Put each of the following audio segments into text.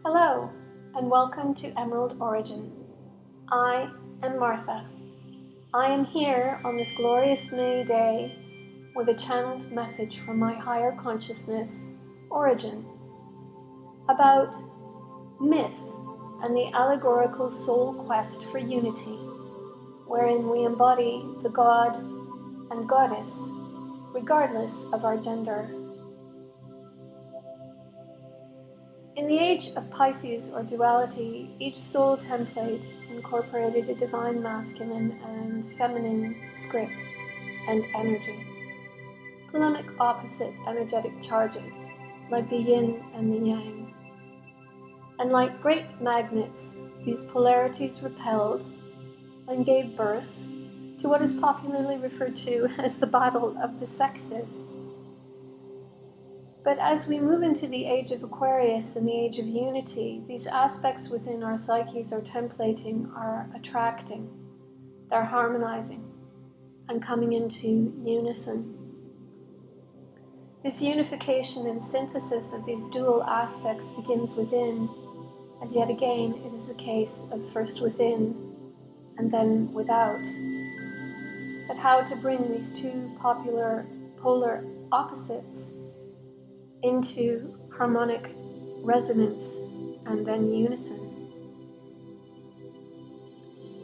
Hello, and welcome to Emerald Origin. I am Martha. I am here on this glorious May day with a channeled message from my higher consciousness, Origin, about myth and the allegorical soul quest for unity, wherein we embody the God and Goddess, regardless of our gender. In the age of Pisces or duality, each soul template incorporated a divine masculine and feminine script and energy, polemic opposite energetic charges, like the yin and the yang. And like great magnets, these polarities repelled and gave birth to what is popularly referred to as the battle of the sexes. But as we move into the age of Aquarius and the age of unity, these aspects within our psyches or templating are attracting, they're harmonizing, and coming into unison. This unification and synthesis of these dual aspects begins within, as yet again it is a case of first within and then without. But how to bring these two polar opposites into harmonic resonance and then unison.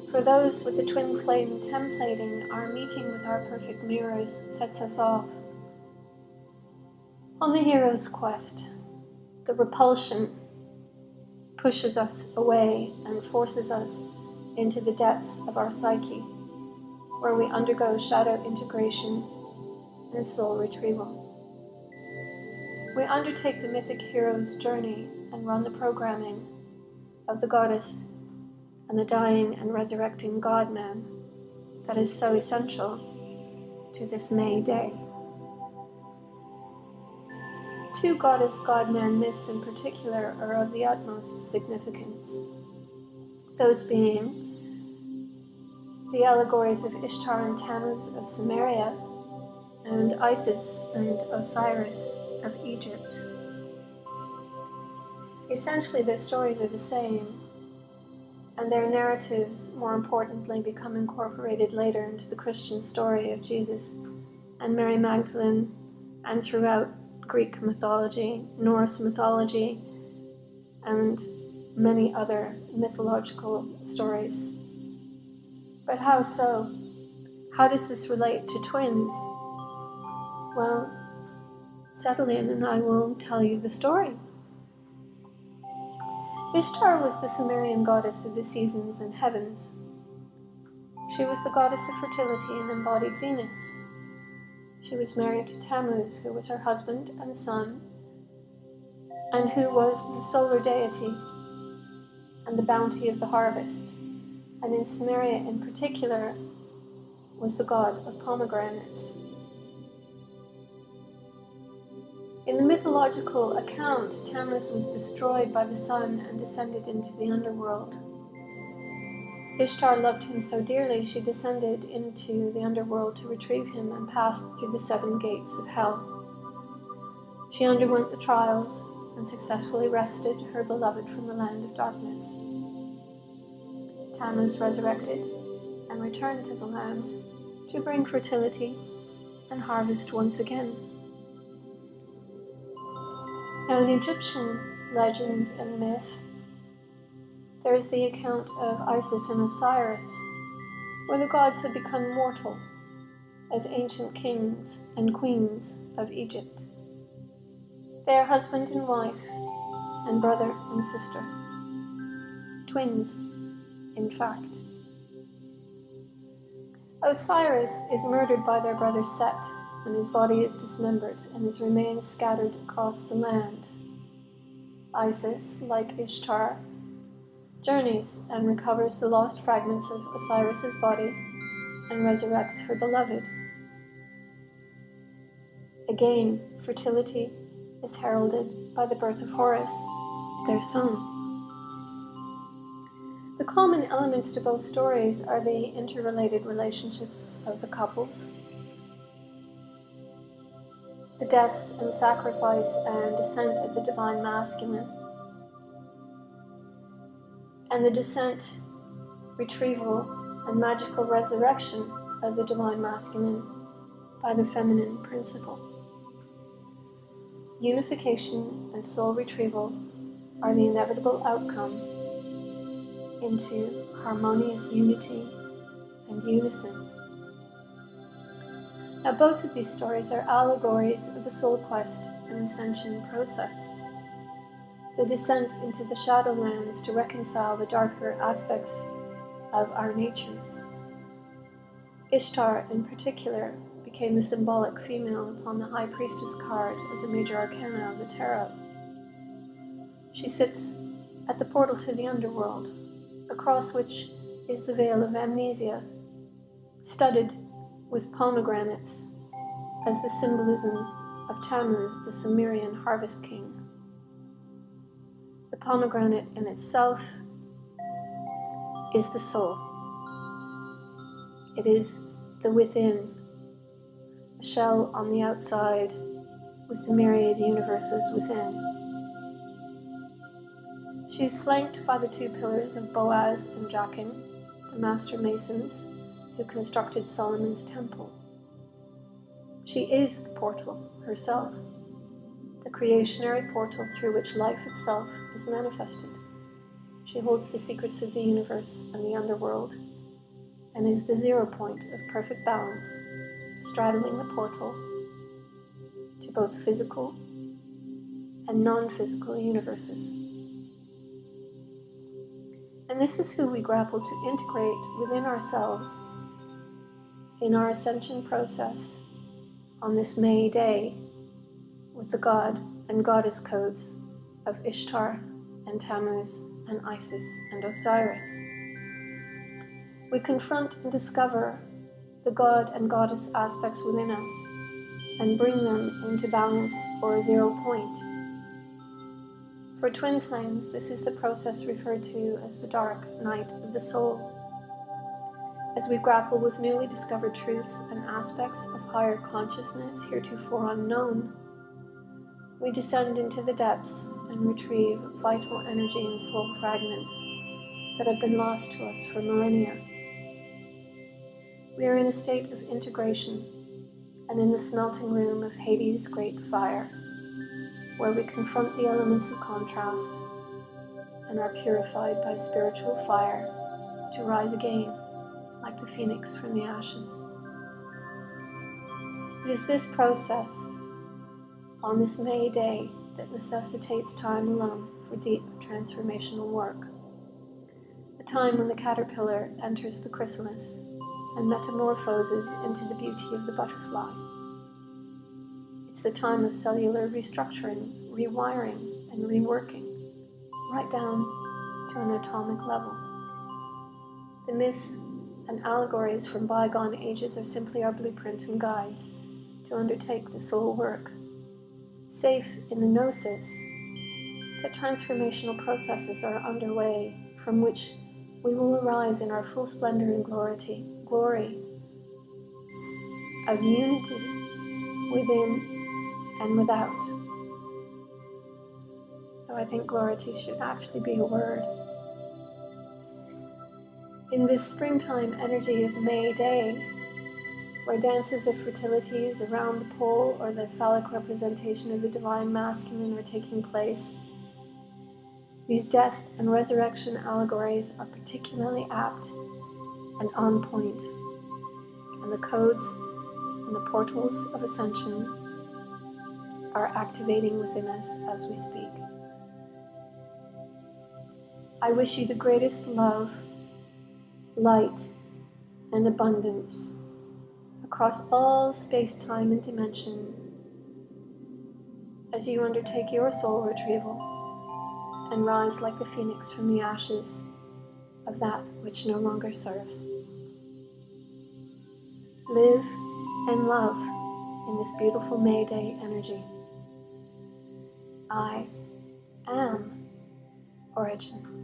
For those with the twin flame templating, our meeting with our perfect mirrors sets us off on the hero's quest. The repulsion pushes us away and forces us into the depths of our psyche, where we undergo shadow integration and soul retrieval. We undertake the mythic hero's journey and run the programming of the goddess and the dying and resurrecting God-man that is so essential to this May day. Two goddess God-man myths in particular are of the utmost significance, those being the allegories of Ishtar and Tammuz of Samaria and Isis and Osiris of Egypt. Essentially, their stories are the same, and their narratives, more importantly, become incorporated later into the Christian story of Jesus and Mary Magdalene, and throughout Greek mythology, Norse mythology, and many other mythological stories. But how so? How does this relate to twins? Well, settle in and I will tell you the story. Ishtar was the Sumerian goddess of the seasons and heavens. She was the goddess of fertility and embodied Venus. She was married to Tammuz, who was her husband and son, and who was the solar deity and the bounty of the harvest, and in Samaria in particular was the god of pomegranates. In the mythological account, Tammuz was destroyed by the sun and descended into the underworld. Ishtar loved him so dearly she descended into the underworld to retrieve him and passed through the 7 gates of hell. She underwent the trials and successfully wrested her beloved from the land of darkness. Tammuz resurrected and returned to the land to bring fertility and harvest once again. Now, in Egyptian legend and myth, there is the account of Isis and Osiris, where the gods had become mortal as ancient kings and queens of Egypt. They are husband and wife, and brother and sister. Twins, in fact. Osiris is murdered by their brother Set, and his body is dismembered and his remains scattered across the land. Isis, like Ishtar, journeys and recovers the lost fragments of Osiris's body and resurrects her beloved. Again, fertility is heralded by the birth of Horus, their son. The common elements to both stories are the interrelated relationships of the couples, the deaths and sacrifice and descent of the divine masculine, and the descent, retrieval, and magical resurrection of the divine masculine by the feminine principle. Unification and soul retrieval are the inevitable outcome into harmonious unity and unison. Now, both of these stories are allegories of the soul quest and ascension process, the descent into the shadowlands to reconcile the darker aspects of our natures. Ishtar, in particular, became the symbolic female upon the High Priestess card of the major arcana of the tarot. She sits at the portal to the underworld, across which is the veil of amnesia, studded with pomegranates as the symbolism of Tammuz, the Sumerian harvest king. The pomegranate in itself is the soul. It is the within, the shell on the outside with the myriad universes within. She is flanked by the two pillars of Boaz and Jachin, the master masons who constructed Solomon's temple. She is the portal herself, the creationary portal through which life itself is manifested. She holds the secrets of the universe and the underworld, and is the 0 point of perfect balance, straddling the portal to both physical and non-physical universes. And this is who we grapple to integrate within ourselves in our ascension process on this May day with the god and goddess codes of Ishtar and Tammuz and Isis and Osiris. We confront and discover the god and goddess aspects within us and bring them into balance or 0 point. For twin flames, this is the process referred to as the dark night of the soul. As we grapple with newly discovered truths and aspects of higher consciousness heretofore unknown, we descend into the depths and retrieve vital energy and soul fragments that have been lost to us for millennia. We are in a state of integration and in the smelting room of Hades' great fire, where we confront the elements of contrast and are purified by spiritual fire to rise again like the phoenix from the ashes. It is this process on this May day that necessitates time alone for deep transformational work. The time when the caterpillar enters the chrysalis and metamorphoses into the beauty of the butterfly. It's the time of cellular restructuring, rewiring, and reworking, right down to an atomic level. The myths and allegories from bygone ages are simply our blueprint and guides to undertake the soul work, safe in the gnosis that transformational processes are underway from which we will arise in our full splendor and glory of unity within and without. Though I think glory should actually be a word. In this springtime energy of May Day, where dances of fertilities around the pole or the phallic representation of the divine masculine are taking place, these death and resurrection allegories are particularly apt and on point, and the codes and the portals of ascension are activating within us as we speak. I wish you the greatest love, light, and abundance across all space, time, and dimension as you undertake your soul retrieval and rise like the phoenix from the ashes of that which no longer serves. Live and love in this beautiful May Day energy. I am origin.